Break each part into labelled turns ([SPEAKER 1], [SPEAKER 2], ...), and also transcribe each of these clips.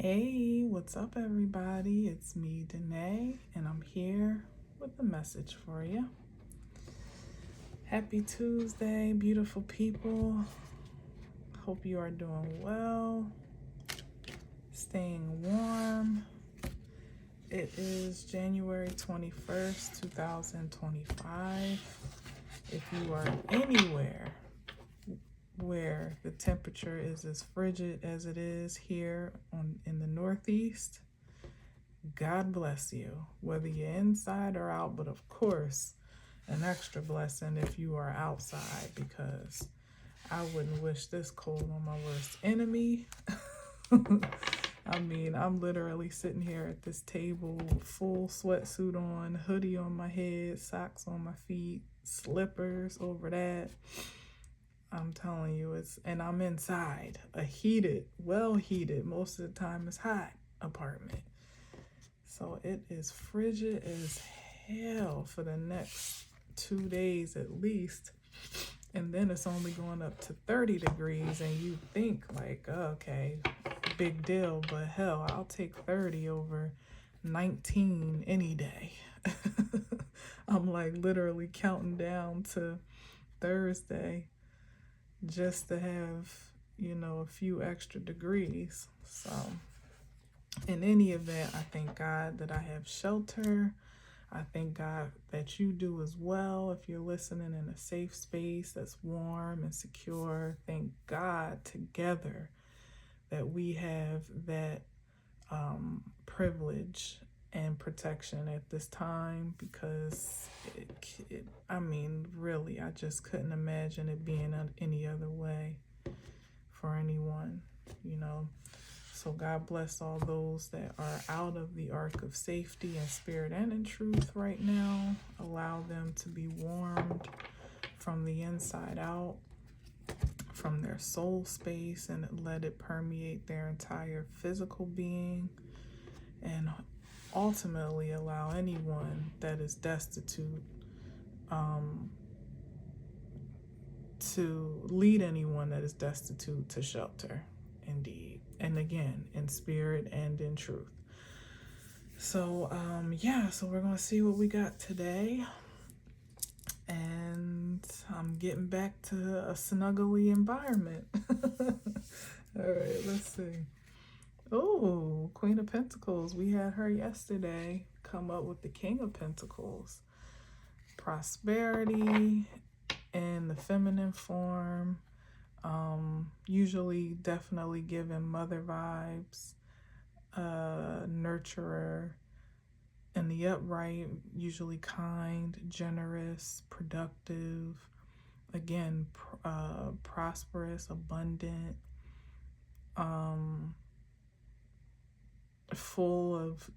[SPEAKER 1] Hey, what's up, everybody? It's me, Danae, and I'm here with a message for you. Happy Tuesday, beautiful people. Hope you are doing well, staying warm. It is January 21st, 2025. If you are anywhere where the temperature is as frigid as it is here in the Northeast, God bless you, whether you're inside or out, but of course, an extra blessing if you are outside, because I wouldn't wish this cold on my worst enemy. I mean, I'm literally sitting here at this table, full sweatsuit on, hoodie on my head, socks on my feet, slippers over that. I'm telling you, and I'm inside, a heated, well heated, most of the time it's hot apartment. So it is frigid as hell for the next 2 days at least. And then it's only going up to 30 degrees. And you think like, okay, big deal. But hell, I'll take 30 over 19 any day. I'm like literally counting down to Thursday just to have, a few extra degrees. So in any event, I thank God that I have shelter. I thank God that you do as well. If you're listening in a safe space that's warm and secure, thank God together that we have that privilege and protection at this time, because really, I just couldn't imagine it being any other way for anyone, So God bless all those that are out of the ark of safety in spirit and in truth right now. Allow them to be warmed from the inside out, from their soul space, and let it permeate their entire physical being. And ultimately allow anyone that is destitute to lead anyone that is destitute to shelter, indeed. And again, in spirit and in truth. So, so we're going to see what we got today. And I'm getting back to a snuggly environment. All right, let's see. Oh, Queen of Pentacles. We had her yesterday come up with the King of Pentacles. Prosperity in the feminine form. Usually definitely giving mother vibes, nurturer. In the upright, usually kind, generous, productive, again, prosperous, abundant, full of,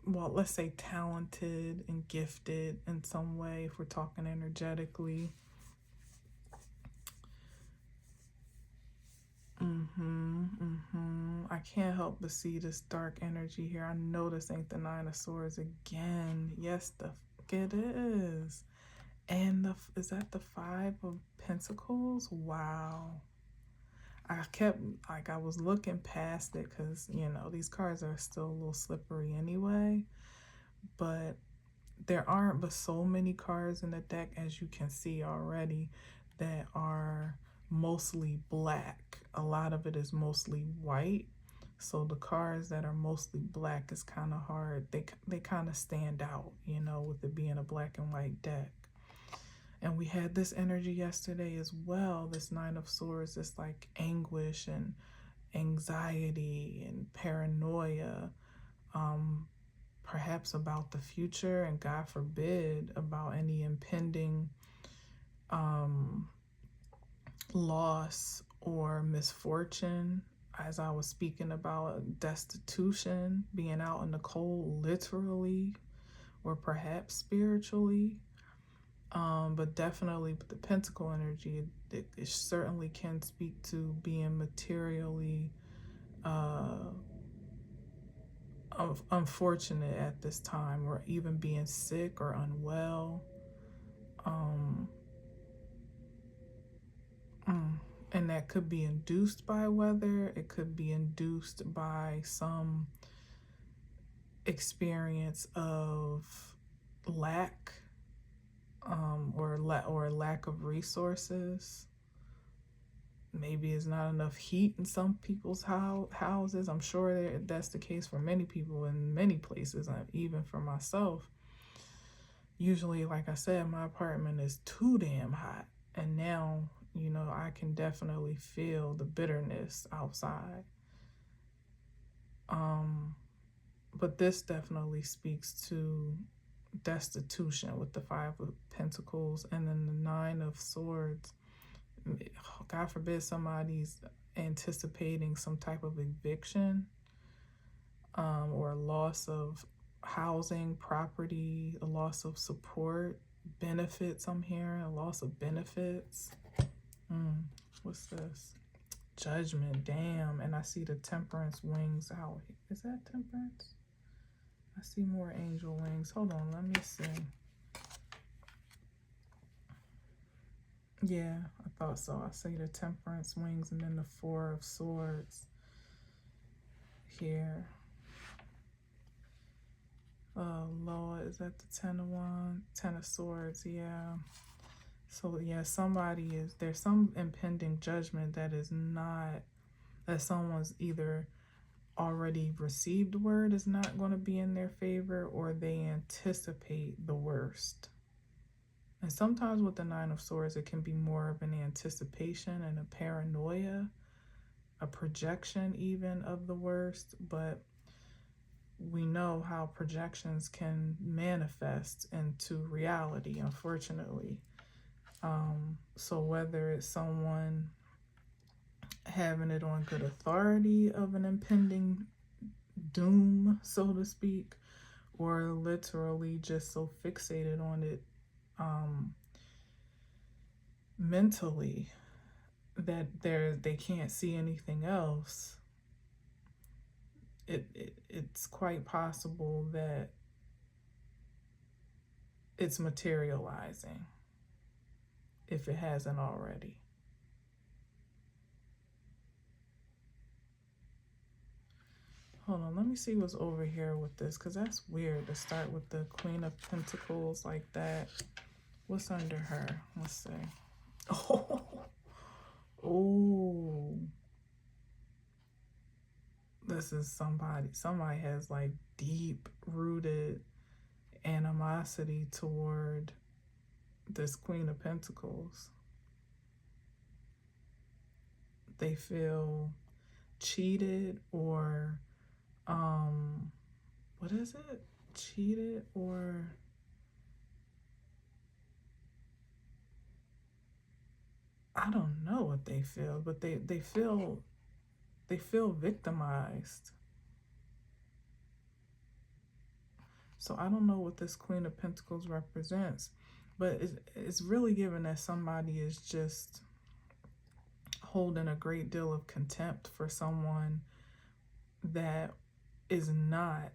[SPEAKER 1] well, let's say talented and gifted in some way if we're talking energetically. I can't help but see this dark energy here. I know this ain't the Nine of Swords again. Yes, it is. And is that the Five of Pentacles? Wow. I was looking past it because, these cards are still a little slippery anyway. But there aren't but so many cards in the deck, as you can see already, that are mostly black. A lot of it is mostly white. So the cards that are mostly black is kind of hard. They kind of stand out, with it being a black and white deck. And we had this energy yesterday as well, this Nine of Swords, this like anguish and anxiety and paranoia, perhaps about the future, and God forbid about any impending loss or misfortune. As I was speaking about destitution, being out in the cold, literally, or perhaps spiritually. But definitely with the Pentacle energy, it certainly can speak to being materially unfortunate at this time, or even being sick or unwell. And that could be induced by weather. It could be induced by some experience of lack, or lack of resources. Maybe it's not enough heat in some people's houses. I'm sure that's the case for many people in many places, even for myself. Usually, like I said, my apartment is too damn hot. And now, I can definitely feel the bitterness outside. But this definitely speaks to destitution with the Five of Pentacles and then the Nine of Swords. God forbid somebody's anticipating some type of eviction, or loss of housing, property, a loss of support, benefits. I'm hearing a loss of benefits. What's this? Judgment. Damn. And I see the Temperance wings out. Is that Temperance? I see more angel wings. Hold on, let me see. Yeah, I thought so. I see the Temperance wings and then the Four of Swords here. Lord, is that the Ten of Wands? Ten of Swords, yeah. So yeah, there's some impending judgment that is not, that someone's either already received word is not going to be in their favor, or they anticipate the worst. And sometimes with the Nine of Swords, it can be more of an anticipation and a paranoia, a projection even of the worst. But we know how projections can manifest into reality, unfortunately. So whether it's someone having it on good authority of an impending doom, so to speak, or literally just so fixated on it mentally that they can't see anything else, it's quite possible that it's materializing if it hasn't already. Hold on, let me see what's over here with this, because that's weird to start with the Queen of Pentacles like that. What's under her? Let's see. Oh, this is somebody has like deep rooted animosity toward this Queen of Pentacles. They feel cheated, or what is it? Cheated, or I don't know what they feel, but they feel victimized. So I don't know what this Queen of Pentacles represents, but it's really given that somebody is just holding a great deal of contempt for someone that is not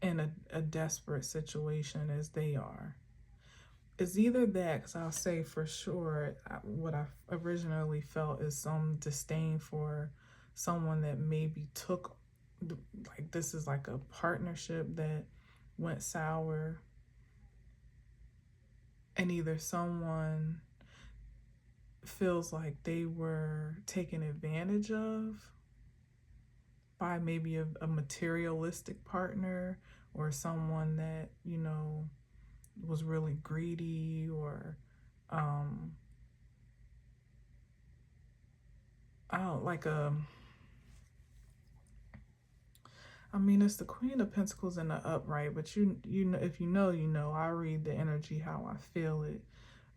[SPEAKER 1] in a desperate situation as they are. It's either that, because I'll say for sure, what I originally felt is some disdain for someone that maybe took, like this is like a partnership that went sour, and either someone feels like they were taken advantage of by maybe a materialistic partner, or someone that, was really greedy, or I don't like it's the Queen of Pentacles in the upright, but you know, if you know, I read the energy how I feel it.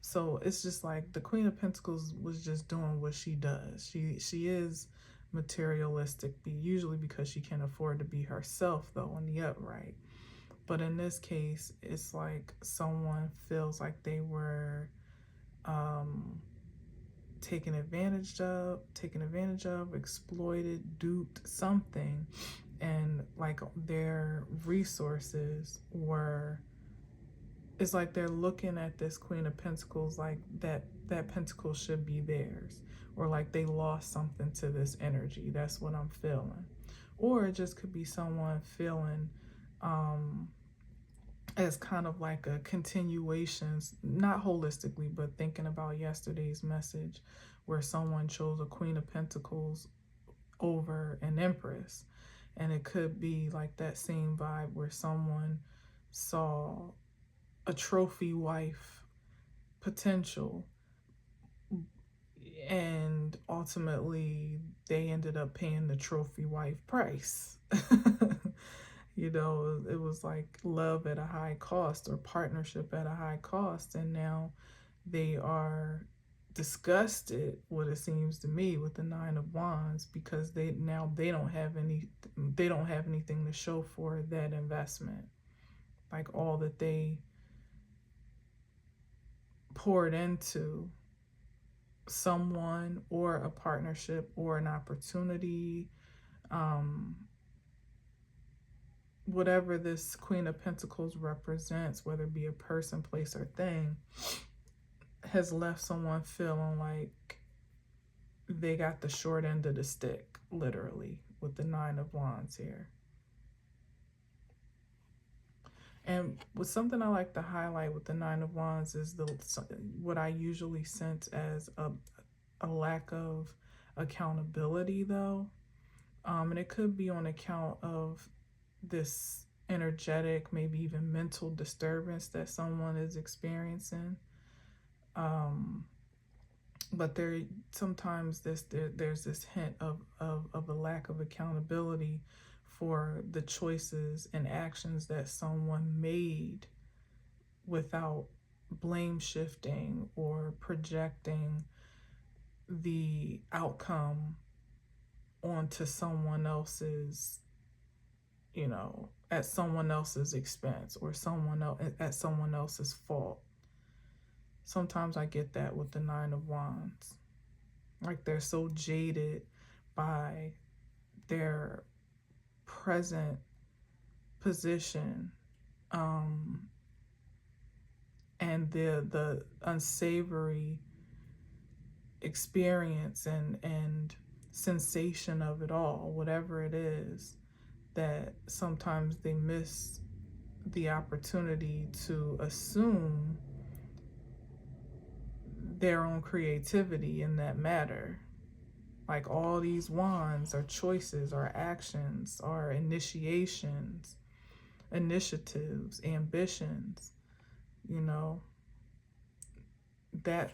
[SPEAKER 1] So it's just like the Queen of Pentacles was just doing what she does. She is materialistic, usually because she can't afford to be herself, though, in the upright. But in this case, it's like someone feels like they were taken advantage of, exploited, duped, something, and like their resources were, it's like they're looking at this Queen of Pentacles like that that pentacle should be theirs, or like they lost something to this energy. That's what I'm feeling. Or it just could be someone feeling as kind of like a continuation, not holistically, but thinking about yesterday's message where someone chose a Queen of Pentacles over an Empress. And it could be like that same vibe where someone saw a trophy wife potential, and ultimately they ended up paying the trophy wife price. You know, it was like love at a high cost or partnership at a high cost, and now they are disgusted, what it seems to me, with the Nine of Wands, because they don't have anything to show for that investment. Like all that they poured into someone or a partnership or an opportunity, whatever this Queen of Pentacles represents, whether it be a person, place, or thing, has left someone feeling like they got the short end of the stick, literally, with the Nine of Wands here. And with something I like to highlight with the Nine of Wands is what I usually sense as a lack of accountability, though. And it could be on account of this energetic, maybe even mental disturbance that someone is experiencing. But sometimes there's this hint of a lack of accountability for the choices and actions that someone made, without blame shifting or projecting the outcome onto someone else's, at someone else's expense, or at someone else's fault. Sometimes I get that with the Nine of Wands. Like they're so jaded by their present position, and the unsavory experience and sensation of it all, whatever it is, that sometimes they miss the opportunity to assume their own creativity in that matter. Like all these wands are choices, are actions, are initiations, initiatives, ambitions, that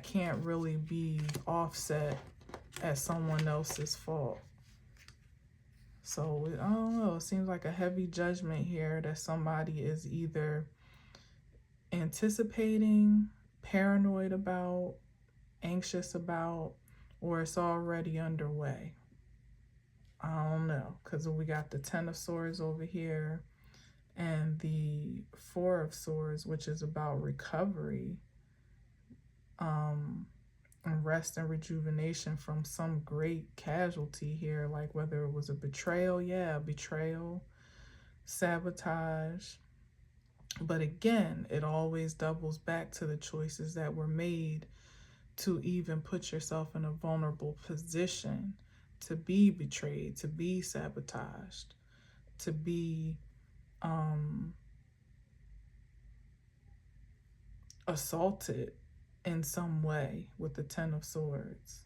[SPEAKER 1] can't really be offset as someone else's fault. So I don't know, it seems like a heavy judgment here that somebody is either anticipating, paranoid about, anxious about, or it's already underway. I don't know, because we got the Ten of Swords over here and the Four of Swords, which is about recovery, and rest and rejuvenation from some great casualty here, like whether it was a betrayal, sabotage. But again, it always doubles back to the choices that were made to even put yourself in a vulnerable position to be betrayed, to be sabotaged, to be assaulted in some way with the Ten of Swords.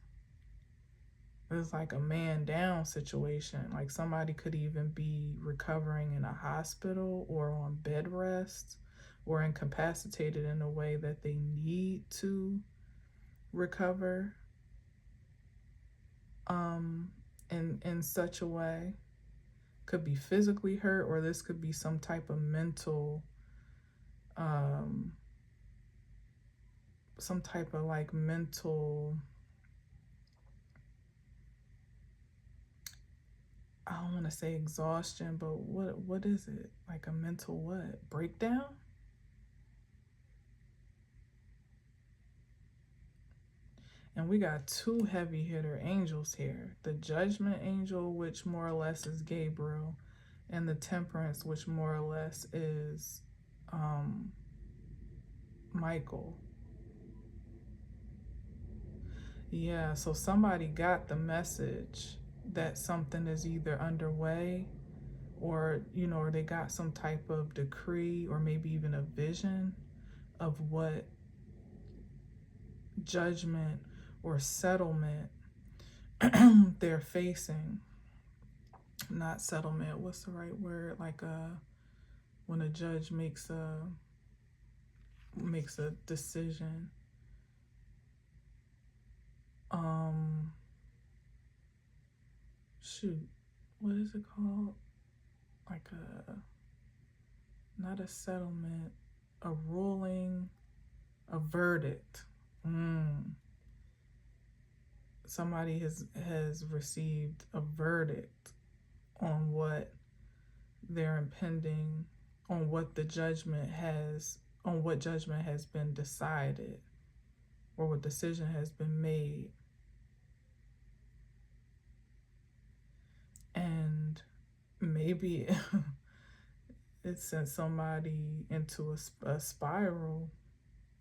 [SPEAKER 1] It's like a man down situation. Like somebody could even be recovering in a hospital or on bed rest or incapacitated in a way that they need to recover in such a way. Could be physically hurt, or this could be some type of mental I don't want to say exhaustion, but what is it? Like a mental what? Breakdown? And we got two heavy hitter angels here. The Judgment Angel, which more or less is Gabriel, and the Temperance, which more or less is Michael. Yeah, so somebody got the message that something is either underway, or or they got some type of decree, or maybe even a vision of what judgment or settlement they're facing. Not settlement, what's the right word? Like when a judge makes a decision. um Shoot, what is it called? Like a, not a settlement, a ruling, a verdict. Somebody has received a verdict on what they're impending, on what the judgment has, on what judgment has been decided, or what decision has been made. And maybe it sent somebody into a spiral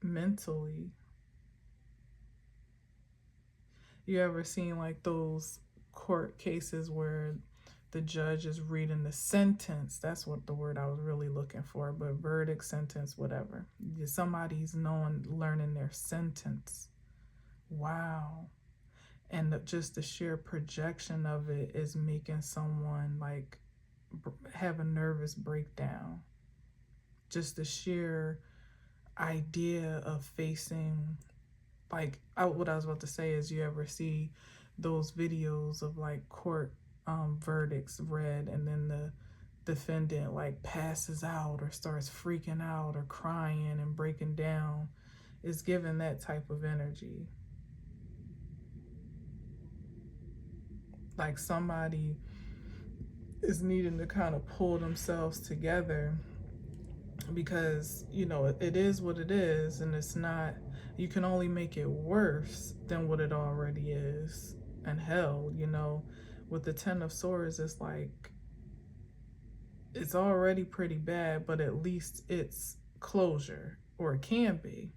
[SPEAKER 1] mentally. You ever seen like those court cases where the judge is reading the sentence? That's what the word I was really looking for, but verdict, sentence, whatever. Somebody's learning their sentence. Wow. And just the sheer projection of it is making someone like have a nervous breakdown. Just the sheer idea of facing, like, what I was about to say is, you ever see those videos of like court verdicts read, and then the defendant like passes out or starts freaking out or crying and breaking down? Is given that type of energy. Like somebody is needing to kind of pull themselves together, because it is what it is, and it's not, you can only make it worse than what it already is. And hell, with the 10 of Swords, it's like it's already pretty bad, but at least it's closure, or it can be,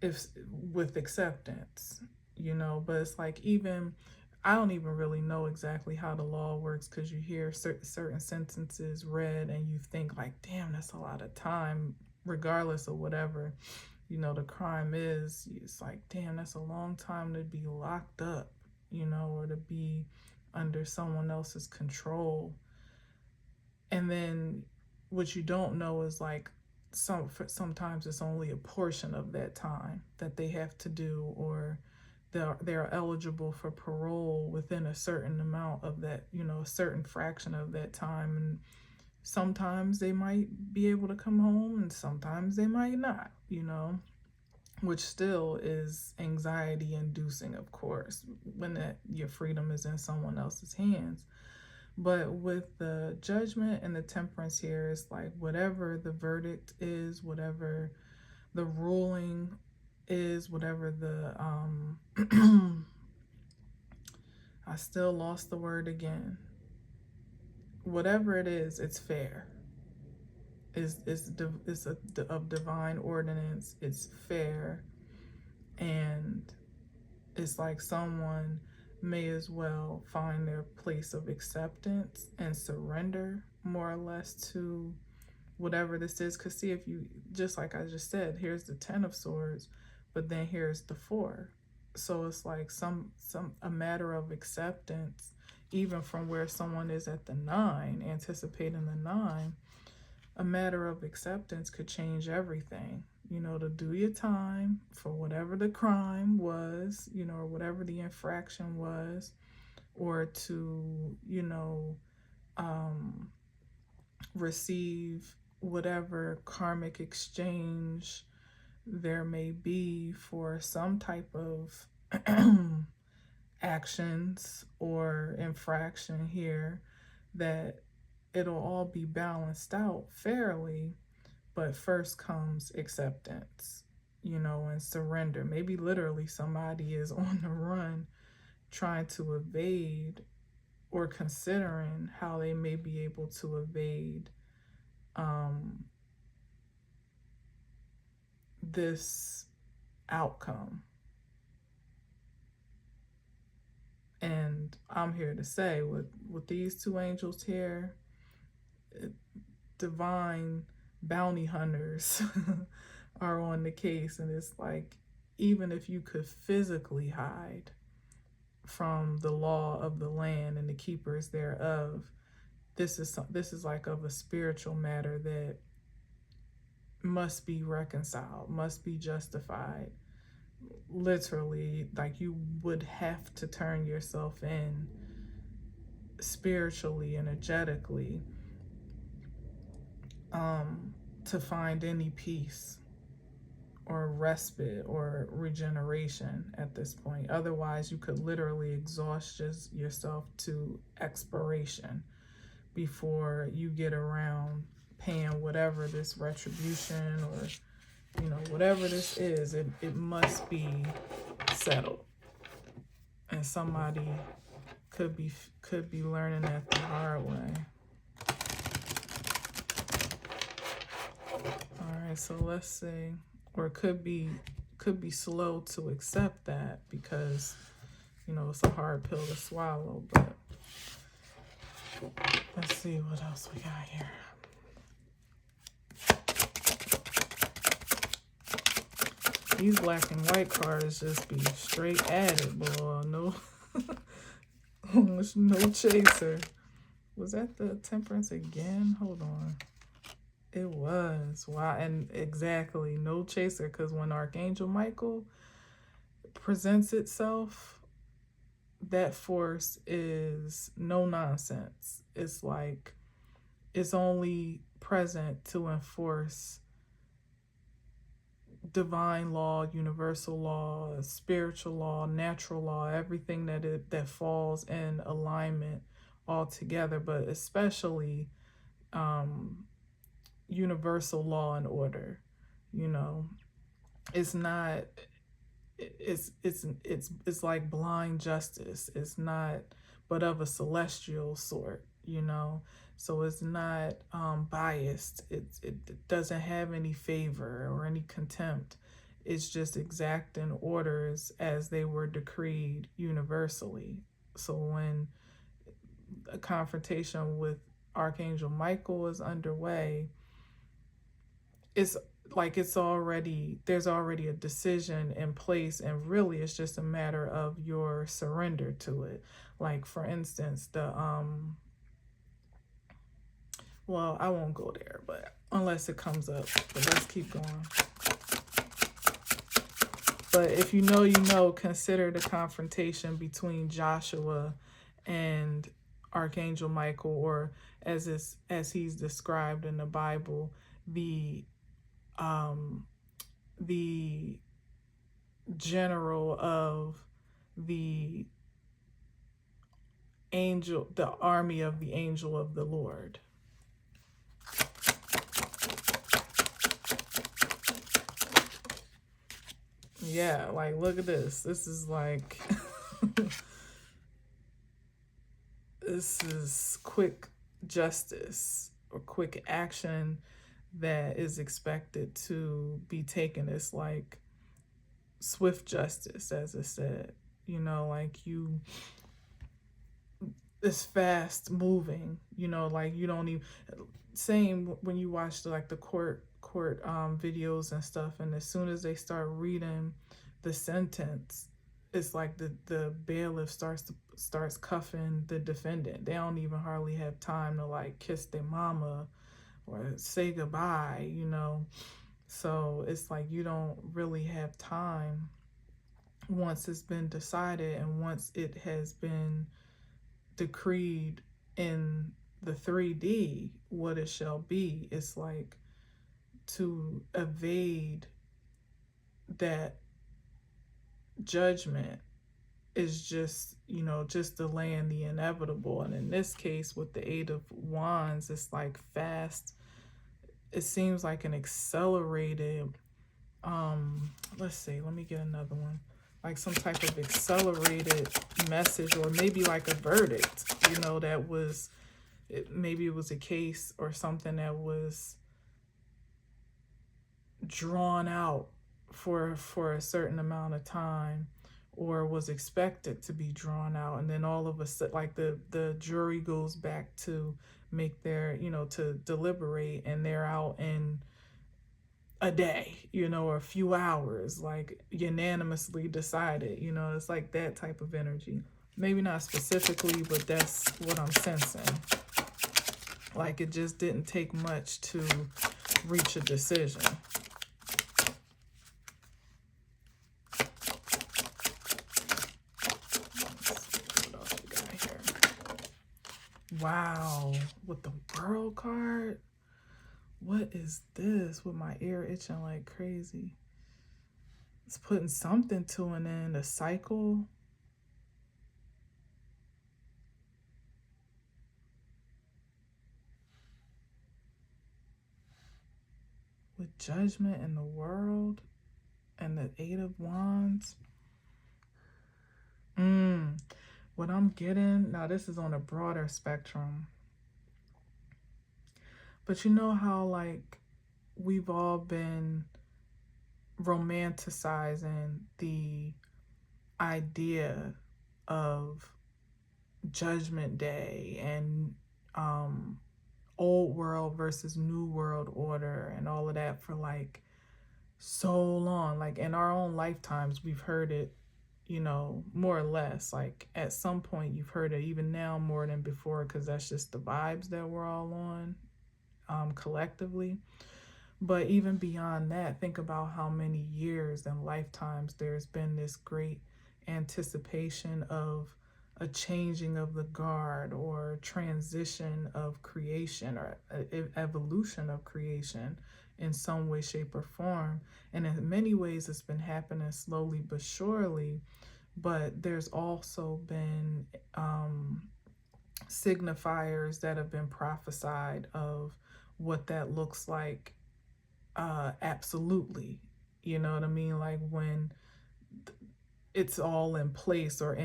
[SPEAKER 1] if with acceptance, but it's like, even I don't even really know exactly how the law works, because you hear certain sentences read and you think like, damn, that's a lot of time, regardless of whatever the crime is. It's like, damn, that's a long time to be locked up, or to be under someone else's control. And then what you don't know is like, sometimes it's only a portion of that time that they have to do, or they're eligible for parole within a certain amount of that, a certain fraction of that time. And sometimes they might be able to come home, and sometimes they might not, which still is anxiety inducing, of course, when your freedom is in someone else's hands. But with the Judgment and the Temperance here, it's like, whatever the verdict is, whatever the ruling is, whatever the I still lost the word again. Whatever it is, it's fair. It's of divine ordinance. It's fair, and it's like someone may as well find their place of acceptance and surrender, more or less, to whatever this is. Because see, if you, just like I just said, here's the 10 of Swords, but then here's the 4. So it's like a matter of acceptance, even from where someone is at the 9, anticipating the 9. A matter of acceptance could change everything. To do your time for whatever the crime was, or whatever the infraction was, or to, receive whatever karmic exchange there may be for some type of actions or infraction here, that it'll all be balanced out fairly. But first comes acceptance, and surrender. Maybe literally somebody is on the run trying to evade, or considering how they may be able to evade this outcome. And I'm here to say, with these two angels here, divine bounty hunters are on the case. And it's like, even if you could physically hide from the law of the land and the keepers thereof, this is like of a spiritual matter that must be reconciled, must be justified. Literally, like, you would have to turn yourself in spiritually, energetically, to find any peace or respite or regeneration at this point. Otherwise, you could literally exhaust yourself to expiration before you get around paying whatever this retribution, or whatever this is. It must be settled, and somebody could be learning that the hard way. All right, so let's see. Or could be slow to accept that, because it's a hard pill to swallow. But let's see what else we got here. These black and white cards just be straight at it, boy. No, no chaser. Was that the Temperance again? Hold on. It was. Wow. And exactly, no chaser, because when Archangel Michael presents itself, that force is no nonsense. It's like, it's only present to enforce divine law, universal law, spiritual law, natural law, everything that falls in alignment all together, but especially universal law and order. It's not, it's like blind justice. It's not, but of a celestial sort, so it's not biased. It doesn't have any favor or any contempt. It's just exacting orders as they were decreed universally. So when a confrontation with Archangel Michael is underway, it's like there's already a decision in place, and really it's just a matter of your surrender to it. Like, for instance, well, I won't go there, but unless it comes up, but let's keep going. But if you know, consider the confrontation between Joshua and Archangel Michael, or as he's described in the Bible, the general of the army of the angel of the Lord. Yeah, like, look at this. This is like, this is quick justice or quick action that is expected to be taken. It's like swift justice, as it said, like it's fast moving, like you don't even, same when you watch the court videos and stuff, and as soon as they start reading the sentence, it's like the bailiff starts cuffing the defendant. They don't even hardly have time to like kiss their mama or say goodbye, so it's like you don't really have time once it's been decided, and once it has been decreed in the 3D what it shall be. It's like, to evade that judgment is just delaying the inevitable. And in this case, with the Eight of Wands, it's like fast. It seems like an accelerated, let's see, let me get another one. Like some type of accelerated message, or maybe like a verdict, that was, maybe it was a case or something that was drawn out for a certain amount of time, or was expected to be drawn out, and then all of a sudden, like the jury goes back to make their, to deliberate, and they're out in a day, or a few hours, like unanimously decided. It's like that type of energy. Maybe not specifically, but that's what I'm sensing. Like it just didn't take much to reach a decision. Wow, with the World card? What is this? With my ear itching like crazy. It's putting something to an end, a cycle. With Judgment in the World and the Eight of Wands. What I'm getting, now this is on a broader spectrum. But you know how like we've all been romanticizing the idea of Judgment Day and old world versus new world order and all of that for like so long. Like in our own lifetimes, we've heard it, more or less. Like at some point, you've heard it, even now more than before, because that's just the vibes that we're all on collectively. But even beyond that, think about how many years and lifetimes there's been this great anticipation of a changing of the guard, or transition of creation, or evolution of creation in some way, shape, or form. And in many ways, it's been happening slowly but surely. But there's also been signifiers that have been prophesied of what that looks like. Absolutely. You know what I mean? Like when it's all in place, or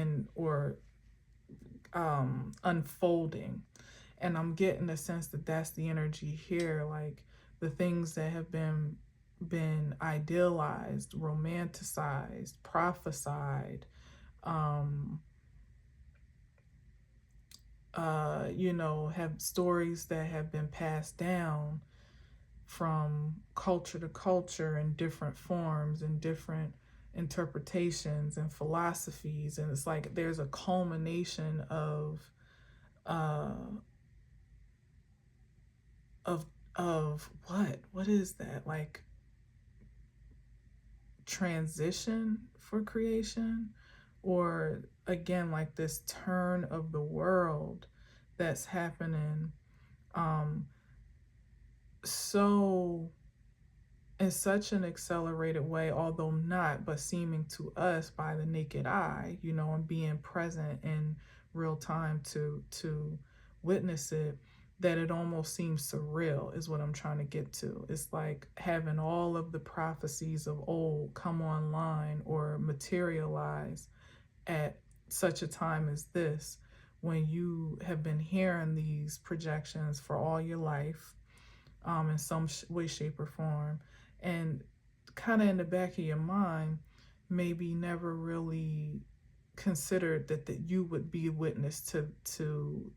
[SPEAKER 1] unfolding. And I'm getting the sense that that's the energy here. Like the things that have been idealized, romanticized, prophesied, have stories that have been passed down from culture to culture in different forms and different interpretations and philosophies. And it's like there's a culmination of what is that, like transition for creation, or again like this turn of the world that's happening so in such an accelerated way, although not, but seeming to us by the naked eye, and being present in real time to witness it, that it almost seems surreal, is what I'm trying to get to. It's like having all of the prophecies of old come online or materialize at such a time as this, when you have been hearing these projections for all your life, in some way, shape, or form, and kind of in the back of your mind, maybe never really considered that you would be a witness to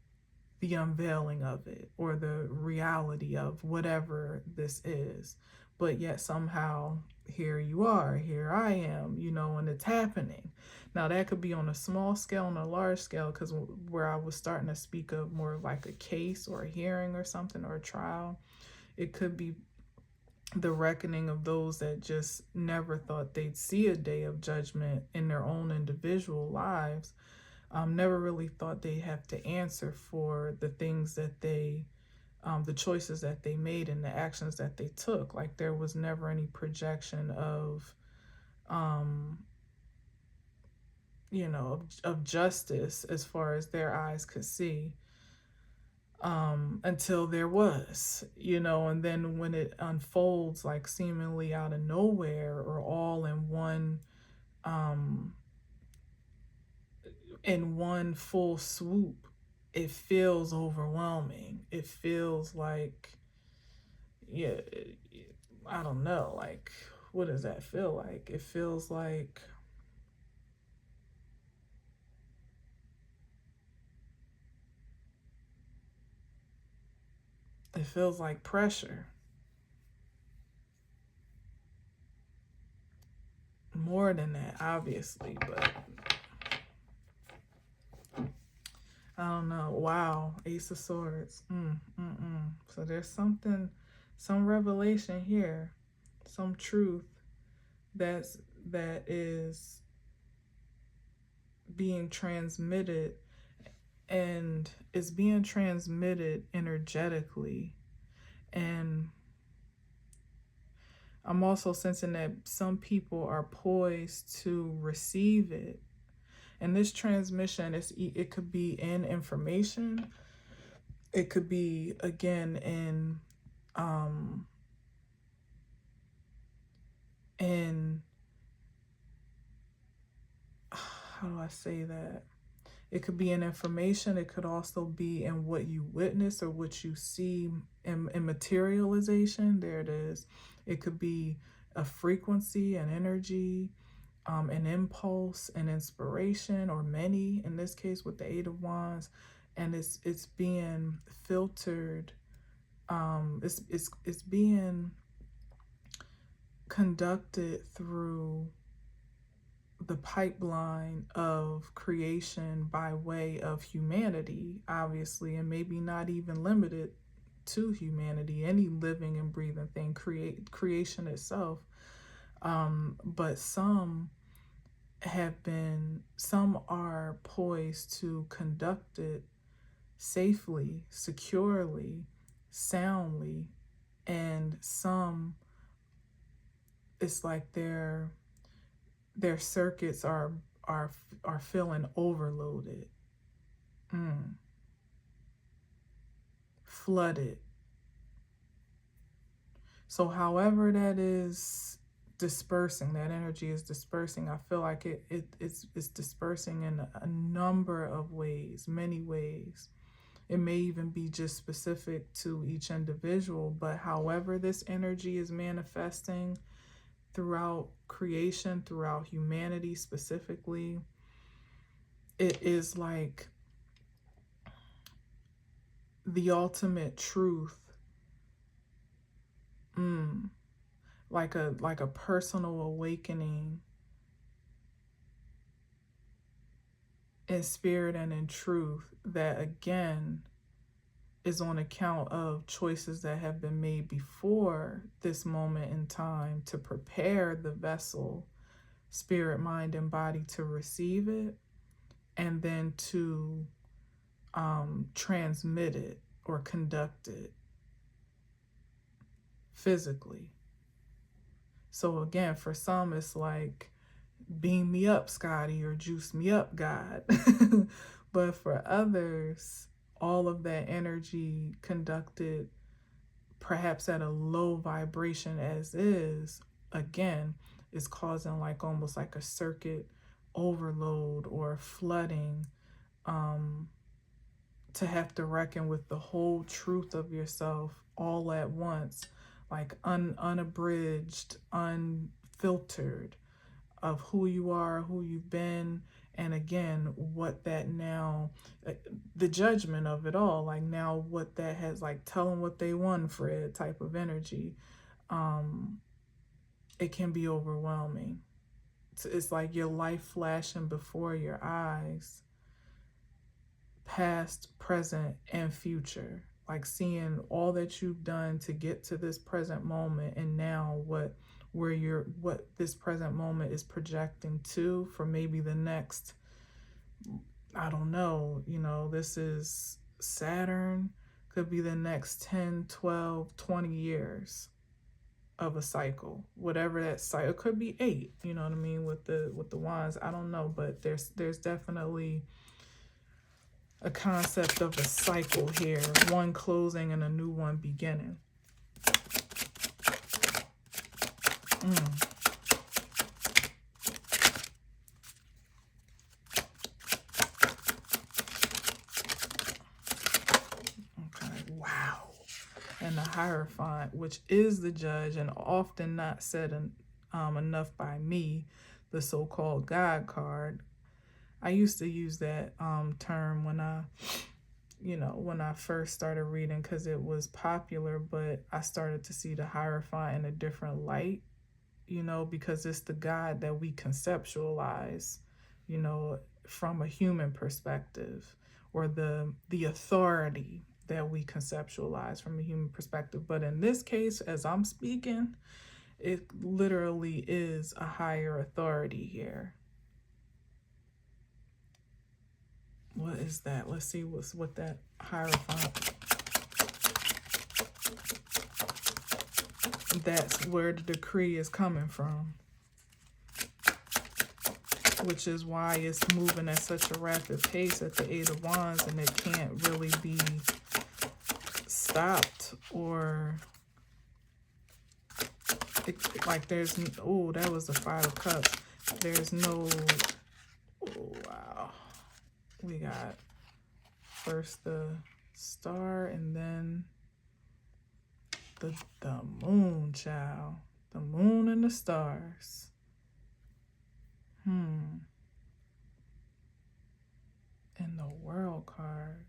[SPEAKER 1] the unveiling of it, or the reality of whatever this is. But yet somehow here you are, here I am, and it's happening. Now that could be on a small scale and a large scale, because where I was starting to speak of more like a case or a hearing or something, or a trial, it could be the reckoning of those that just never thought they'd see a day of judgment in their own individual lives. Never really thought they have to answer for the things that they, the choices that they made and the actions that they took. Like there was never any projection of, of justice as far as their eyes could see. Until there was, and then when it unfolds like seemingly out of nowhere, or all in one full swoop, it feels overwhelming. It feels like, yeah, I don't know, like what does that feel like? It feels like pressure. More than that, obviously, but I don't know. Wow, Ace of Swords. So there's something, some revelation here, some truth that is being transmitted, and it's being transmitted energetically. And I'm also sensing that some people are poised to receive it. And this transmission, it could be in information. It could be, again, in how do I say that? It could be in information. It could also be in what you witness or what you see in materialization. There it is. It could be a frequency, an energy, an impulse, an inspiration, or many, in this case with the Eight of Wands. And it's being filtered. It's being conducted through the pipeline of creation by way of humanity, obviously, and maybe not even limited to humanity, any living and breathing thing, creation itself. But some are poised to conduct it safely, securely, soundly, and some, it's like their circuits are feeling overloaded, flooded. So however that is dispersing, that energy is dispersing, I feel like it's dispersing in a number of ways, many ways. It may even be just specific to each individual, but however this energy is manifesting throughout creation, throughout humanity specifically, it is like the ultimate truth, like a personal awakening in spirit and in truth, that again is on account of choices that have been made before this moment in time to prepare the vessel, spirit, mind, and body to receive it, and then to transmit it or conduct it physically. So again, for some, it's like, beam me up, Scotty, or juice me up, God. But for others, all of that energy conducted perhaps at a low vibration as is, again, is causing like almost like a circuit overload or flooding, to have to reckon with the whole truth of yourself all at once, like unabridged, unfiltered, of who you are, who you've been, and again, what that now, the judgment of it all, like now what that has, like tell them what they won, Fred type of energy. It can be overwhelming. It's like your life flashing before your eyes, past, present, and future, like seeing all that you've done to get to this present moment, and now what this present moment is projecting to for maybe the next, I don't know, this is Saturn, could be the next 10, 12, 20 years of a cycle, whatever that cycle, it could be 8, you know what I mean, with the wands, I don't know, but there's definitely a concept of a cycle here, one closing and a new one beginning. Okay, wow. And the Hierophant, which is the judge and often not said enough by me, the so-called God card. I used to use that term when I first started reading, because it was popular, but I started to see the Hierophant in a different light, because it's the God that we conceptualize, from a human perspective, or the authority that we conceptualize from a human perspective. But in this case, as I'm speaking, it literally is a higher authority here. What is that? Let's see what that Hierophant. That's where the decree is coming from, which is why it's moving at such a rapid pace at the Eight of Wands, and it can't really be stopped, or like there's, oh, that was the Five of Cups. There's no, oh, wow. We got first the Star, and then the Moon, child. The Moon and the Stars. And the World card.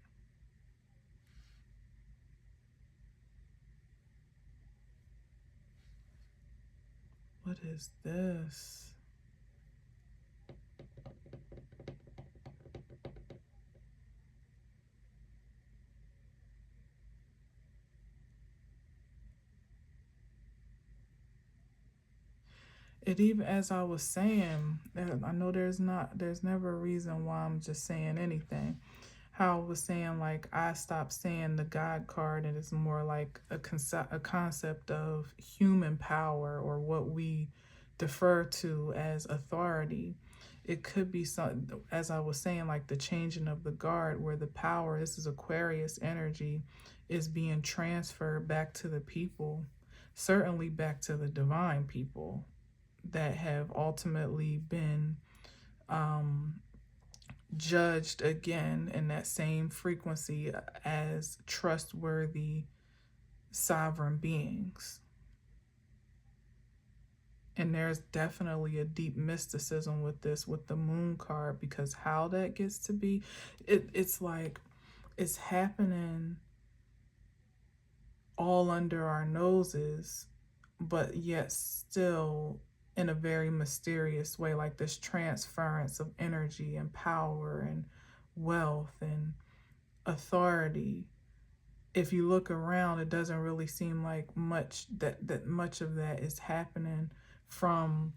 [SPEAKER 1] What is this? It even, as I was saying, I know there's never a reason why I'm just saying anything. How I was saying, like, I stopped saying the God card, and it's more like a concept of human power, or what we defer to as authority. It could be some, as I was saying, like the changing of the guard, where the power, this is Aquarius energy, is being transferred back to the people, certainly back to the divine people that have ultimately been judged again in that same frequency as trustworthy sovereign beings. And there's definitely a deep mysticism with this, with the Moon card, because how that gets to be, it's like it's happening all under our noses, but yet still in a very mysterious way, like this transference of energy and power and wealth and authority. If you look around, it doesn't really seem like much that much of that is happening from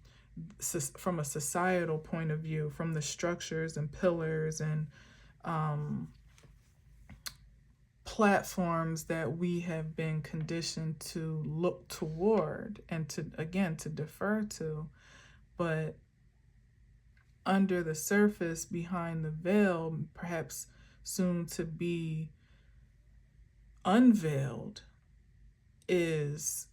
[SPEAKER 1] a societal point of view, from the structures and pillars and platforms that we have been conditioned to look toward and to defer to. But under the surface, behind the veil, perhaps soon to be unveiled, is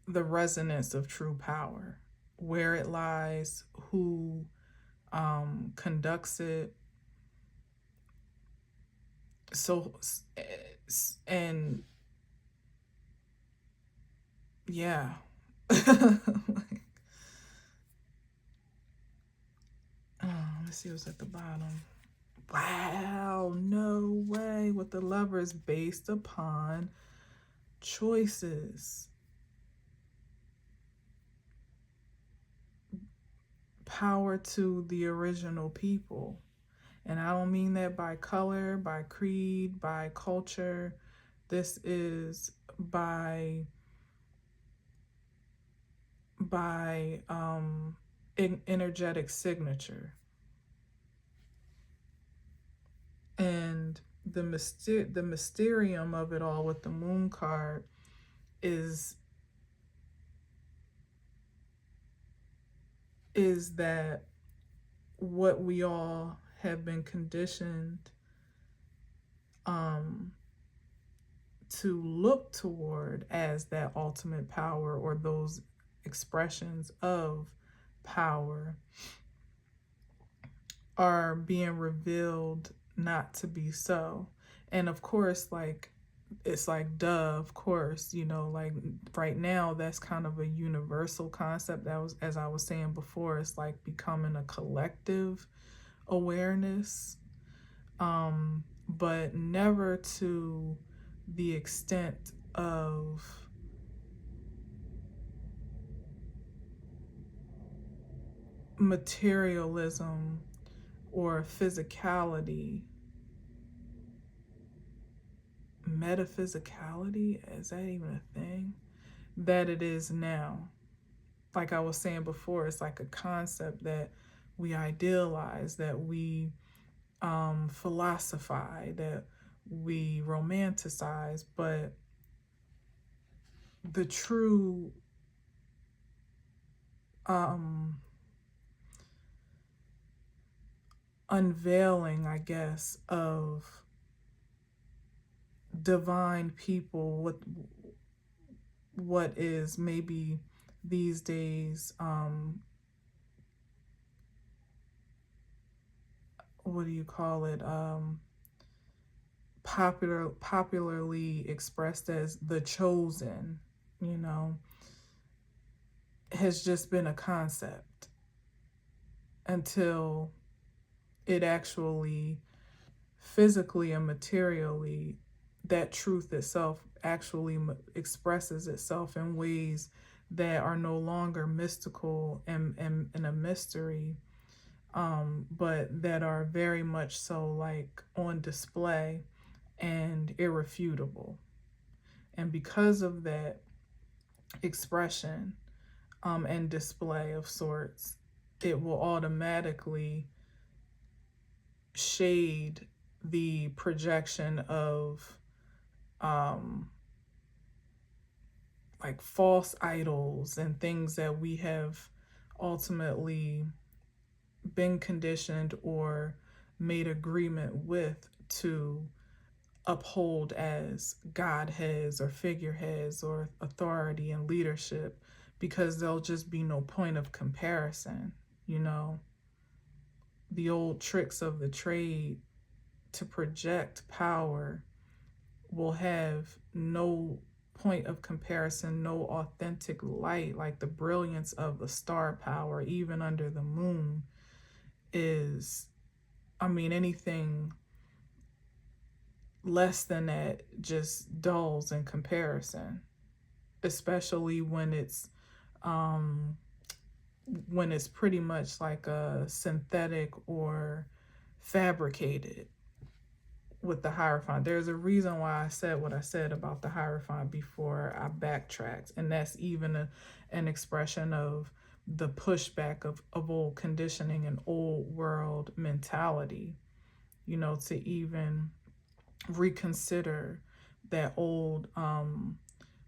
[SPEAKER 1] the resonance of true power, where it lies, who conducts it. So, and yeah. Let's see what's at the bottom. Wow, no way. With the Lovers, based upon choices. Power to the original people. And I don't mean that by color, by creed, by culture. This is by energetic signature. And the mysterium of it all with the Moon card is that what we all have been conditioned to look toward as that ultimate power, or those expressions of power, are being revealed not to be so. And of course, like, it's like, duh, of course, you know, like right now, that's kind of a universal concept. That was, as I was saying before, it's like becoming a collective awareness, but never to the extent of materialism or physicality. Metaphysicality, is that even a thing? That it is now. Like I was saying before, it's like a concept that we idealize, that we philosophize, that we romanticize, but the true unveiling, I guess, of divine people, what is maybe these days, what do you call it, popularly expressed as the chosen, you know, has just been a concept until it actually physically and materially, that truth itself actually expresses itself in ways that are no longer mystical and a mystery, but that are very much so like on display and irrefutable. And because of that expression, and display of sorts, it will automatically shade the projection of like false idols and things that we have ultimately been conditioned or made agreement with to uphold as godheads or figureheads or authority and leadership, because there'll just be no point of comparison. You know, the old tricks of the trade to project power will have no point of comparison, no authentic light. Like the brilliance of the star power, even under the moon, is, I mean, anything less than that just dulls in comparison, especially when it's pretty much like a synthetic or fabricated with the Hierophant. There's a reason why I said what I said about the Hierophant before I backtracked, and that's even an expression of the pushback of old conditioning and old world mentality, you know, to even reconsider that old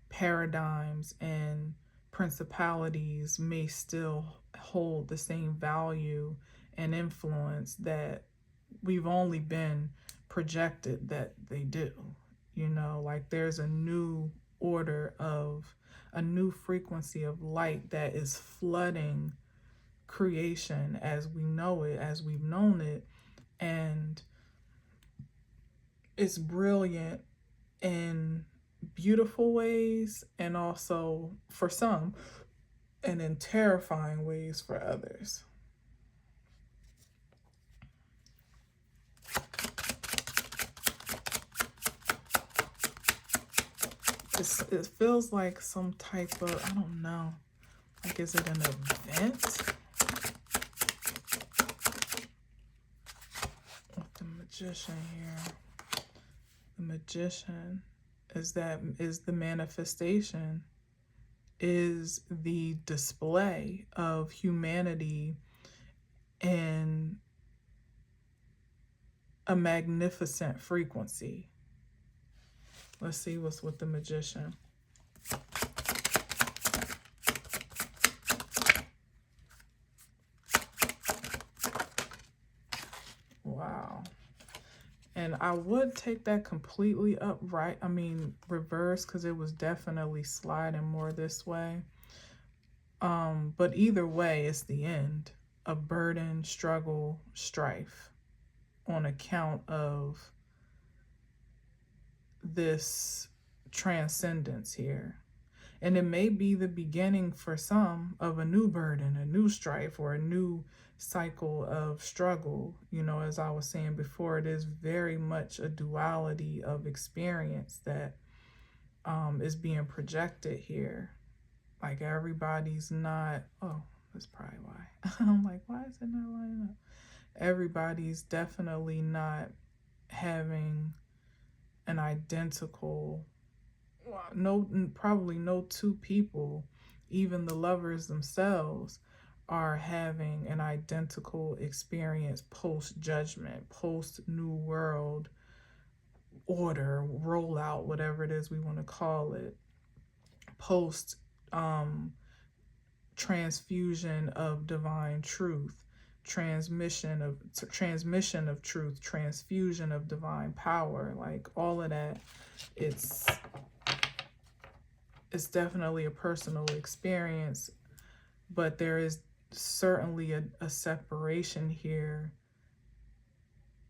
[SPEAKER 1] paradigms and principalities may still hold the same value and influence that we've only been projected that they do. You know, like there's a new order of a new frequency of light that is flooding creation as we know it, as we've known it. And it's brilliant in beautiful ways, and also for some, and in terrifying ways for others. It feels like some type of, I don't know, like, is it an event? With the Magician here. The Magician is the manifestation, is the display of humanity in a magnificent frequency. Let's see what's with the Magician. Wow. And I would take that completely upright, I mean reverse, because it was definitely sliding more this way. But either way, it's the end of burden, struggle, strife, on account of this transcendence here. And it may be the beginning for some of a new burden, a new strife, or a new cycle of struggle. You know, as I was saying before, it is very much a duality of experience that is being projected here. Like everybody's not, oh, that's probably why. I'm like, why is it not lining up? Everybody's definitely not having an identical, no, probably no two people, even the lovers themselves, are having an identical experience post judgment, post new world order, rollout, whatever it is we want to call it, post transfusion of divine truth, transmission of truth, transfusion of divine power, like all of that. It's definitely a personal experience, but there is certainly a separation here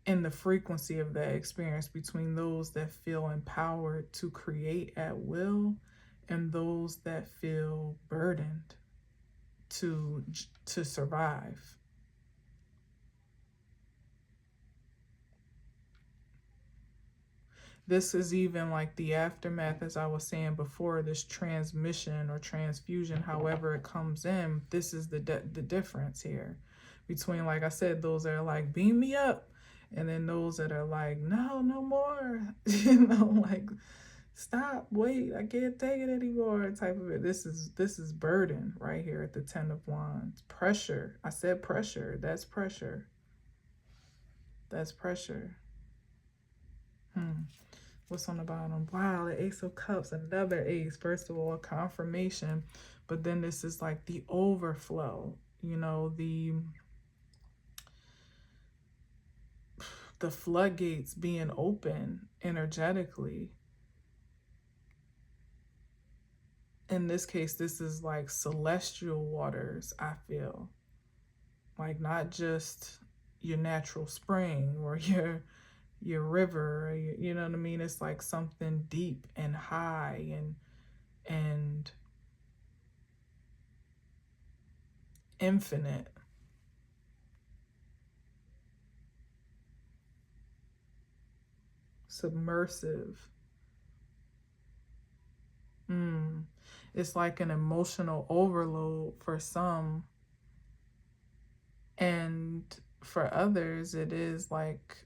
[SPEAKER 1] in the frequency of that experience between those that feel empowered to create at will and those that feel burdened to survive. This is even like the aftermath, as I was saying before, this transmission or transfusion, however it comes in. This is the difference here between, like I said, those that are like, beam me up, and then those that are like, no, no more, you know, like, stop, wait, I can't take it anymore, type of it. This is burden right here at the Ten of Wands. Pressure. I said pressure. That's pressure. That's pressure. What's on the bottom? Wow, the Ace of Cups, another ace. First of all, confirmation, but then this is like the overflow, you know, the floodgates being open energetically. In this case, this is like celestial waters, I feel. Like not just your natural spring or your river, you know what I mean? It's like something deep and high and infinite. Submersive. It's like an emotional overload for some, and for others it is like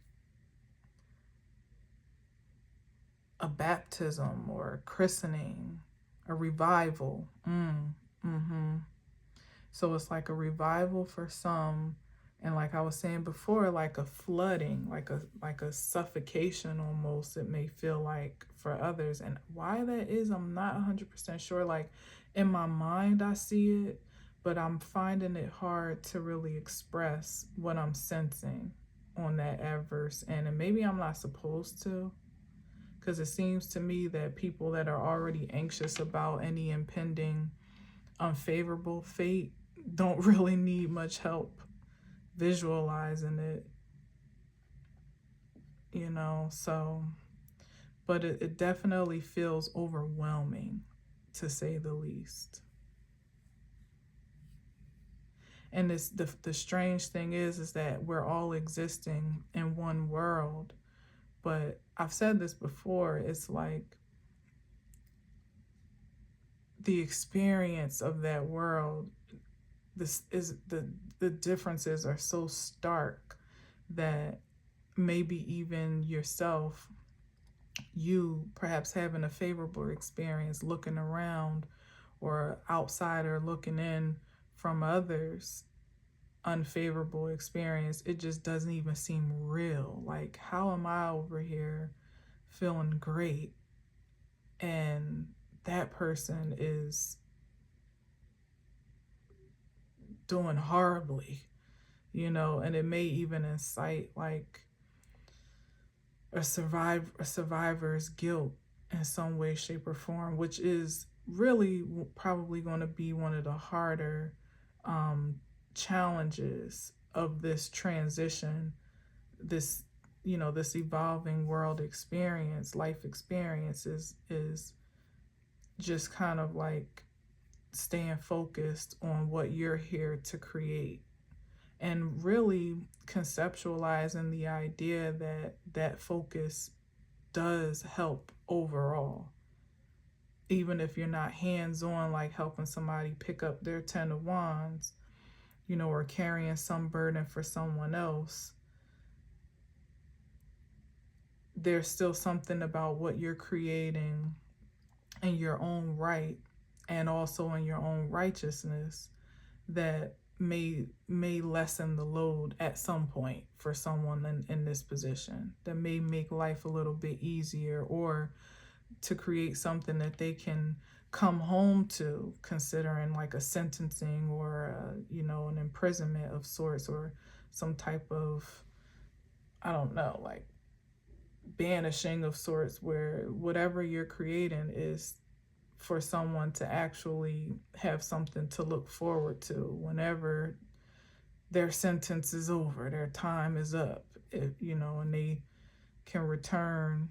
[SPEAKER 1] a baptism or a christening, a revival. So it's like a revival for some, and like I was saying before, like a flooding, like a suffocation almost, it may feel like for others. And why that is, I'm not 100% sure. Like in my mind I see it, but I'm finding it hard to really express what I'm sensing on that adverse end. And maybe I'm not supposed to, because it seems to me that people that are already anxious about any impending unfavorable fate don't really need much help visualizing it, you know. So, but it definitely feels overwhelming, to say the least. And this the strange thing is that we're all existing in one world, but I've said this before, it's like the experience of that world, this is the differences are so stark that maybe even yourself, you perhaps having a favorable experience looking around, or outsider looking in from others unfavorable experience, it just doesn't even seem real. Like, how am I over here feeling great and that person is doing horribly, you know? And it may even incite like a survivor's guilt in some way, shape, or form, which is really probably going to be one of the harder challenges of this transition, this this evolving world experience, life experience is just kind of like staying focused on what you're here to create, and really conceptualizing the idea that that focus does help overall. Even if you're not hands-on, like helping somebody pick up their 10 of Wands, or carrying some burden for someone else, there's still something about what you're creating in your own right, and also in your own righteousness, that may lessen the load at some point for someone in this position, that may make life a little bit easier, or to create something that they can come home to, considering like a sentencing, or an imprisonment of sorts, or some type of, I don't know, like banishing of sorts, where whatever you're creating is for someone to actually have something to look forward to whenever their sentence is over, their time is up, and they can return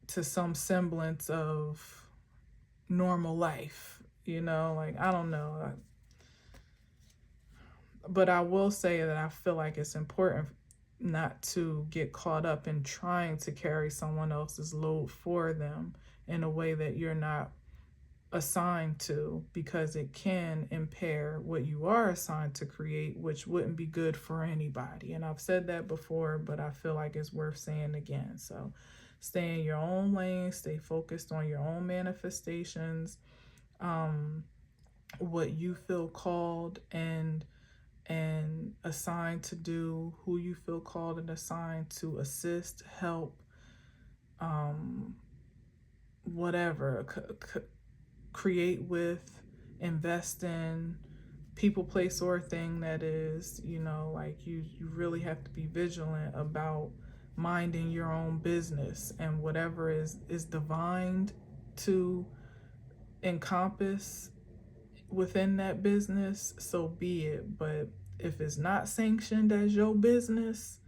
[SPEAKER 1] to some semblance of normal life, like, I don't know. But I will say that I feel like it's important not to get caught up in trying to carry someone else's load for them in a way that you're not assigned to, because it can impair what you are assigned to create, which wouldn't be good for anybody. And I've said that before, but I feel like it's worth saying again. So stay in your own lane, stay focused on your own manifestations, what you feel called and assigned to do, who you feel called and assigned to assist, help, whatever, create with, invest in, people, place, or thing that is, like you really have to be vigilant about minding your own business, and whatever is divined to encompass within that business, so be it. But if it's not sanctioned as your business,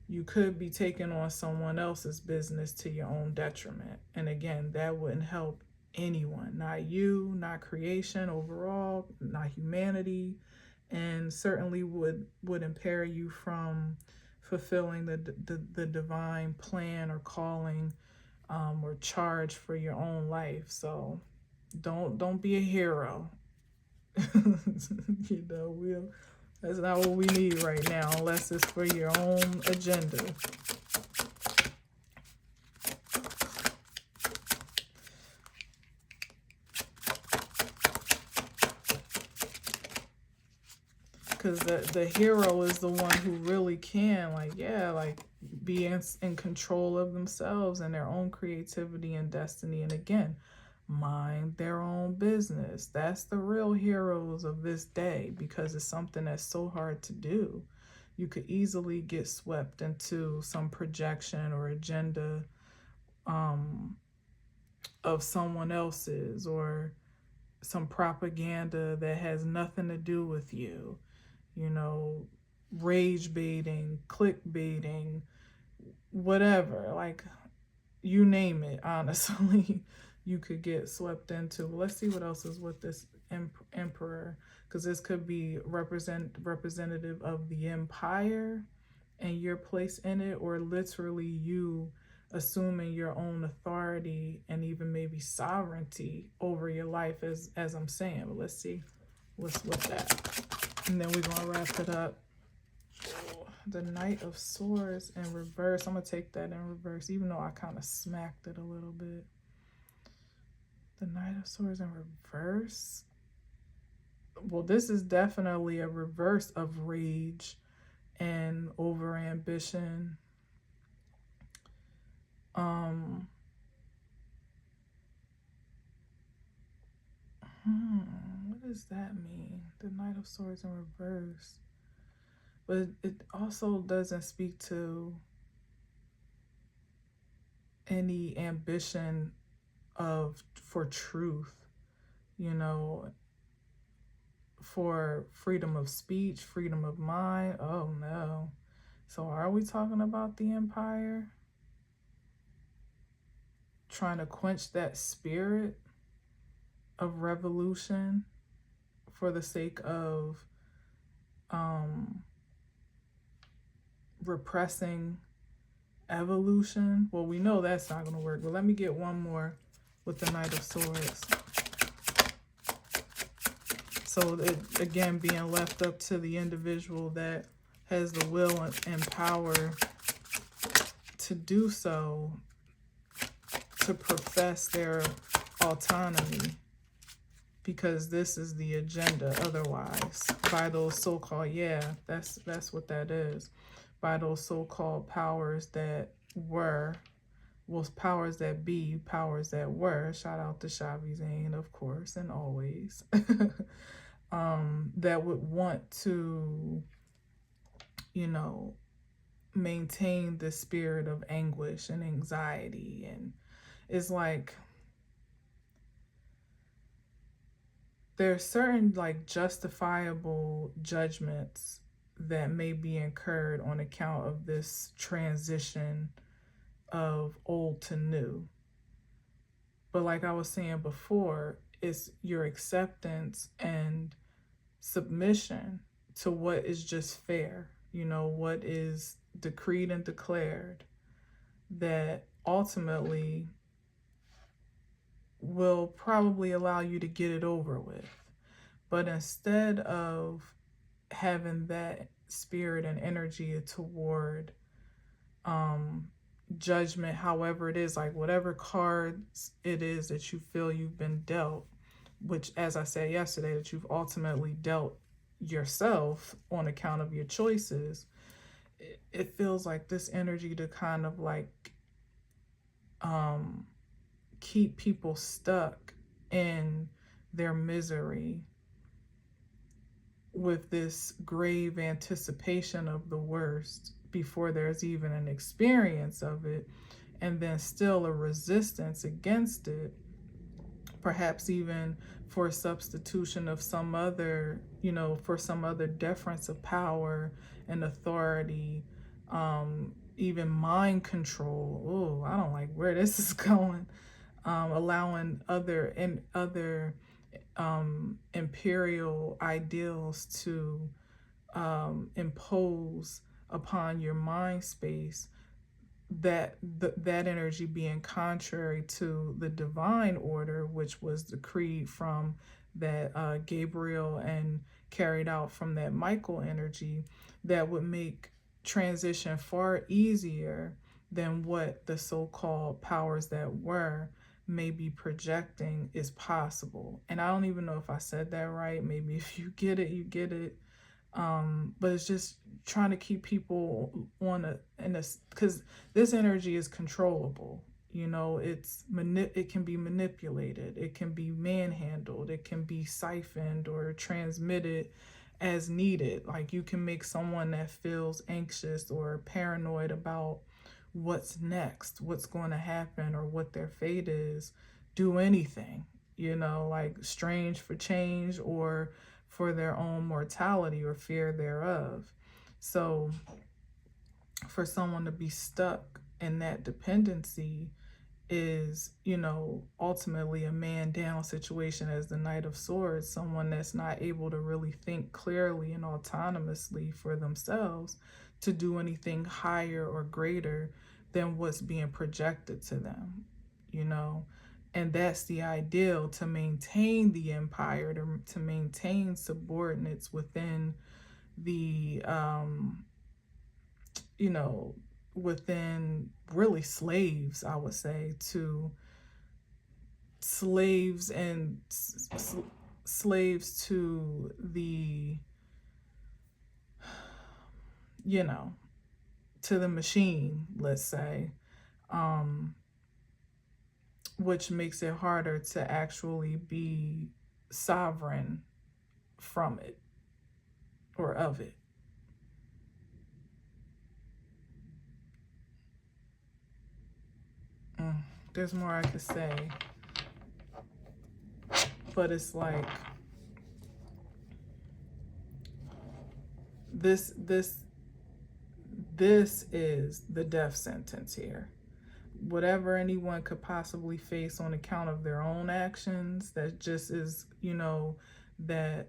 [SPEAKER 1] you could be taking on someone else's business to your own detriment. And again, that wouldn't help anyone, not you, not creation overall, not humanity, and certainly would impair you from fulfilling the divine plan or calling, or charge for your own life. So don't be a hero. That's not what we need right now, unless it's for your own agenda. Because the hero is the one who really can, be in control of themselves and their own creativity and destiny. And again, mind their own business. That's the real heroes of this day, because it's something that's so hard to do. You could easily get swept into some projection or agenda of someone else's, or some propaganda that has nothing to do with you. Rage baiting, click baiting, whatever, like, you name it, honestly. You could get swept into. Let's see what else is with this emperor, because this could be representative of the empire and your place in it, or literally you assuming your own authority and even maybe sovereignty over your life, as I'm saying. But let's see what's with that. And then we're gonna wrap it up. The Knight of Swords in reverse. I'm gonna take that in reverse, even though I kind of smacked it a little bit. The Knight of Swords in reverse. Well, this is definitely a reverse of rage and over ambition. What does that mean? The Knight of Swords in reverse. But it also doesn't speak to any ambition for truth, for freedom of speech, freedom of mind. Oh no. So are we talking about the Empire? Trying to quench that spirit of revolution for the sake of repressing evolution? Well, we know that's not going to work, but let me get one more with the Knight of Swords. So it, again, being left up to the individual that has the will and power to do so, to profess their autonomy, because this is the agenda otherwise, by those so-called, yeah, that's what that is, by those so-called powers that were, well, powers that be, powers that were, shout out to Shavi Zane, of course, and always, that would want to, you know, maintain the spirit of anguish and anxiety. And it's like, there's certain like justifiable judgments that may be incurred on account of this transition of old to new. But like I was saying before, it's your acceptance and submission to what is just fair, you know, what is decreed and declared, that ultimately will probably allow you to get it over with. But instead of having that spirit and energy toward judgment, however it is, like whatever cards it is that you feel you've been dealt, which, as I said yesterday, that you've ultimately dealt yourself on account of your choices, it feels like this energy to kind of like keep people stuck in their misery with this grave anticipation of the worst before there's even an experience of it, and then still a resistance against it, perhaps even for a substitution of some other, you know, for some other deference of power and authority, even mind control. Oh, I don't like where this is going. Allowing other imperial ideals to impose upon your mind space, that energy being contrary to the divine order, which was decreed from that Gabriel and carried out from that Michael energy, that would make transition far easier than what the so-called powers that were may be projecting is possible. And I don't even know if I said that right. Maybe if you get it, you get it. But it's just trying to keep people on because this energy is controllable. You know, it can be manipulated, it can be manhandled, it can be siphoned or transmitted as needed. Like you can make someone that feels anxious or paranoid about what's next, what's going to happen, or what their fate is, do anything, you know, like strange for change or for their own mortality or fear thereof. So for someone to be stuck in that dependency is, you know, ultimately a man down situation as the Knight of Swords, someone that's not able to really think clearly and autonomously for themselves to do anything higher or greater than what's being projected to them, you know. And that's the ideal, to maintain the empire, to maintain subordinates within the, you know, within really slaves, I would say, to slaves and slaves to the, you know, to the machine, let's say, which makes it harder to actually be sovereign from it or of it. There's more I could say, but it's like, this this this is the death sentence here. Whatever anyone could possibly face on account of their own actions, that just is, that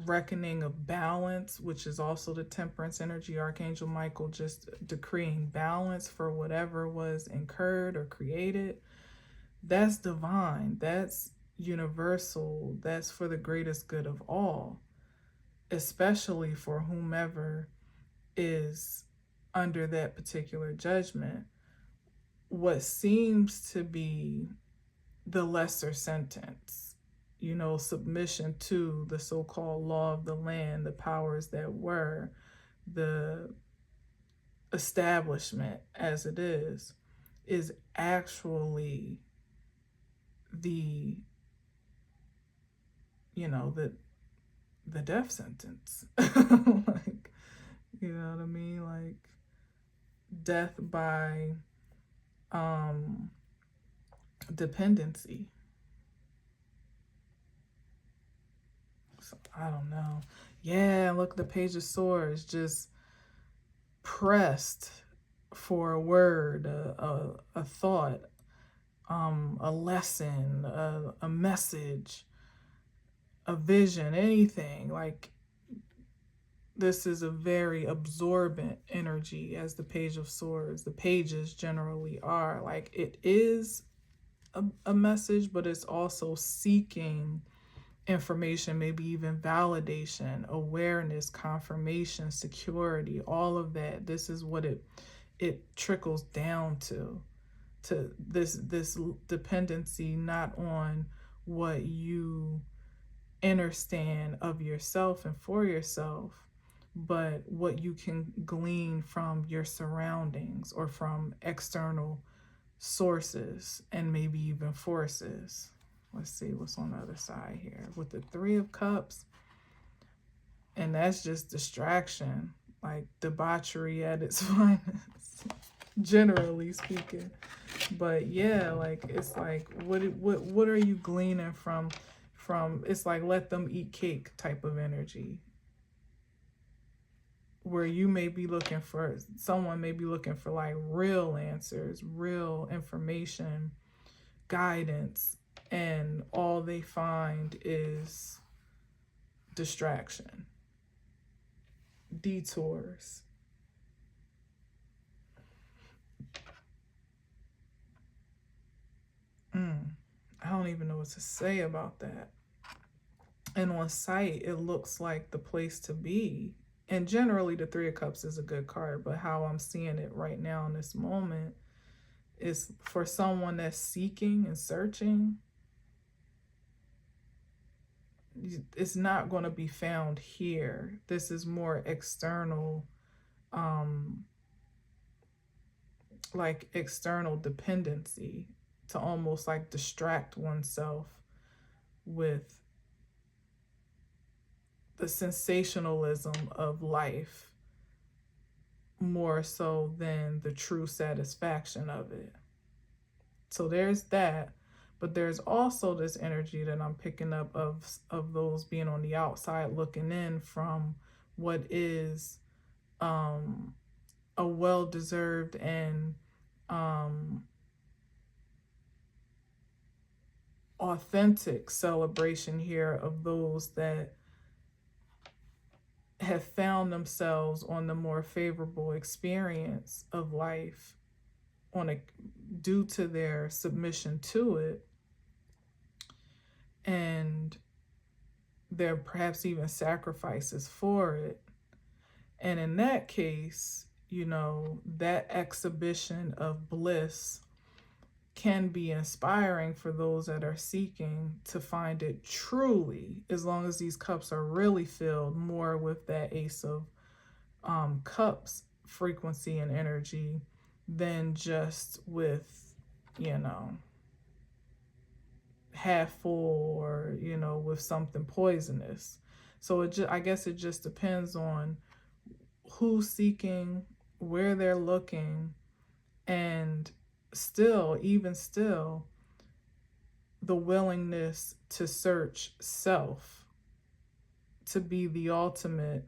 [SPEAKER 1] reckoning of balance, which is also the temperance energy. Archangel Michael just decreeing balance for whatever was incurred or created. That's divine. That's universal. That's for the greatest good of all, especially for whomever is under that particular judgment. What seems to be the lesser sentence, submission to the so-called law of the land, the powers that were, the establishment as it is actually the, the death sentence. Like, you know what I mean? Like death by dependency. So I don't know. Yeah, look, the Page of Swords just pressed for a word, a thought, a lesson, a message, a vision, anything. Like, this is a very absorbent energy, as the Page of Swords, the pages generally are. Like, it is a message, but it's also seeking information, maybe even validation, awareness, confirmation, security, all of that. This is what it trickles down to this dependency, not on what you understand of yourself and for yourself, but what you can glean from your surroundings or from external sources and maybe even forces. Let's see what's on the other side here with the Three of Cups. And that's just distraction, like debauchery at its finest, generally speaking. But yeah, like, it's like, what are you gleaning from it's like let them eat cake type of energy, where you may be looking for, someone may be looking for like real answers, real information, guidance, and all they find is distraction, detours. I don't even know what to say about that. And on sight, it looks like the place to be. And generally, the Three of Cups is a good card, but how I'm seeing it right now in this moment is for someone that's seeking and searching. It's not going to be found here. This is more external, like external dependency, to almost like distract oneself with the sensationalism of life more so than the true satisfaction of it. So there's that. But there's also this energy that I'm picking up of those being on the outside looking in from what is a well-deserved and authentic celebration here of those that have found themselves on the more favorable experience of life due to their submission to it, and there perhaps even sacrifices for it. And in that case, that exhibition of bliss can be inspiring for those that are seeking to find it truly, as long as these cups are really filled more with that Ace of Cups frequency and energy than just with, half full or, with something poisonous. So I guess it just depends on who's seeking, where they're looking, and even still, the willingness to search self, to be the ultimate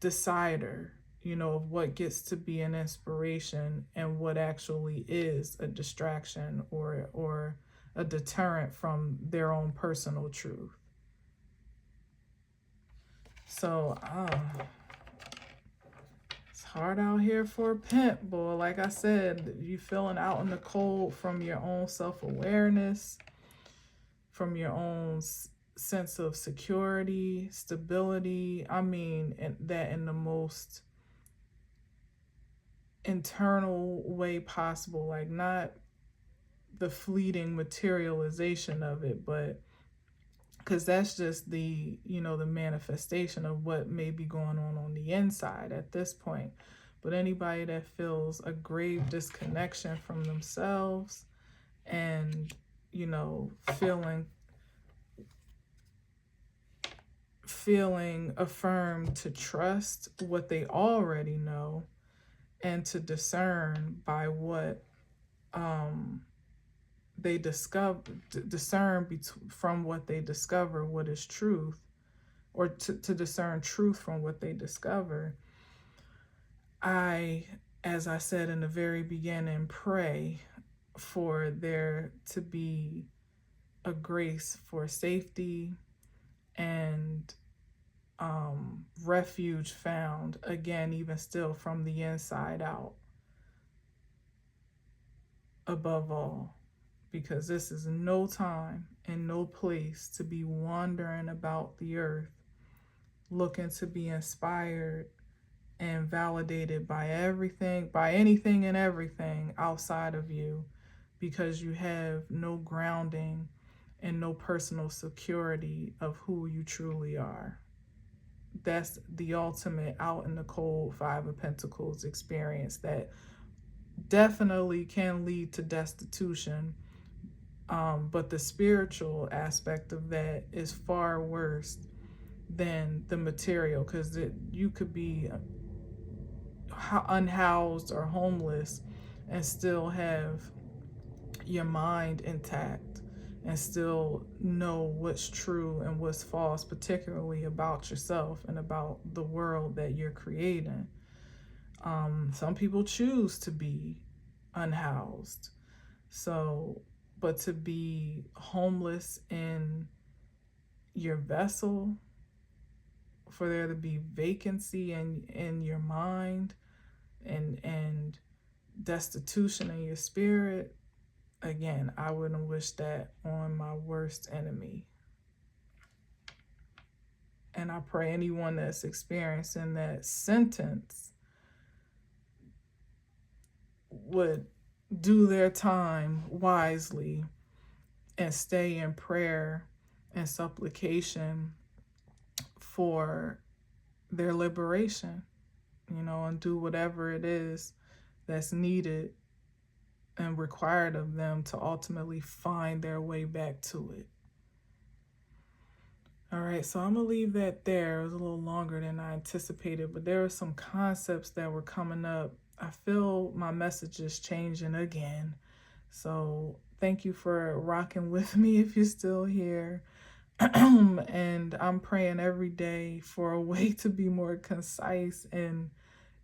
[SPEAKER 1] decider, of what gets to be an inspiration and what actually is a distraction or a deterrent from their own personal truth. So, it's hard out here for a pimp, boy. Like I said, you feeling out in the cold from your own self-awareness, from your own sense of security, stability. I mean, that in the most internal way possible, like not the fleeting materialization of it, but because that's just the the manifestation of what may be going on the inside at this point. But anybody that feels a grave disconnection from themselves and feeling affirmed to trust what they already know and to discern by what they discern from what they discover what is truth, or to discern truth from what they discover. As I said in the very beginning, pray for there to be a grace for safety and refuge found, again, even still from the inside out, above all, because this is no time and no place to be wandering about the earth looking to be inspired and validated by anything and everything outside of you, because you have no grounding and no personal security of who you truly are. That's the ultimate out in the cold Five of Pentacles experience that definitely can lead to destitution. But the spiritual aspect of that is far worse than the material, because you could be unhoused or homeless and still have your mind intact and still know what's true and what's false, particularly about yourself and about the world that you're creating. Some people choose to be unhoused. But to be homeless in your vessel, for there to be vacancy in your mind and destitution in your spirit, again, I wouldn't wish that on my worst enemy. And I pray anyone that's experiencing that sentence would do their time wisely and stay in prayer and supplication for their liberation, and do whatever it is that's needed and required of them to ultimately find their way back to it. All right, so I'm going to leave that there. It was a little longer than I anticipated, but there were some concepts that were coming up. I feel my message is changing again. So thank you for rocking with me if you're still here. And I'm praying every day for a way to be more concise and,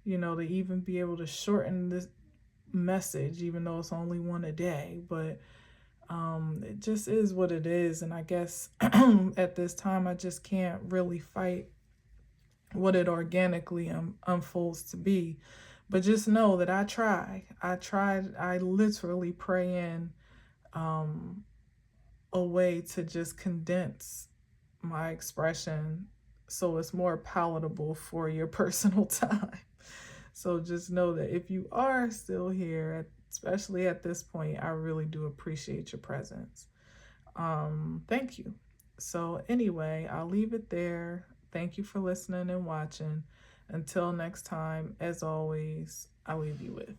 [SPEAKER 1] to even be able to shorten this message, even though it's only one a day. But it just is what it is. And I guess at this time, I just can't really fight what it organically unfolds to be. But just know that I tried. I literally pray in a way to just condense my expression so it's more palatable for your personal time. So just know that if you are still here, especially at this point, I really do appreciate your presence. Thank you. So anyway, I'll leave it there. Thank you for listening and watching. Until next time, as always, I leave you with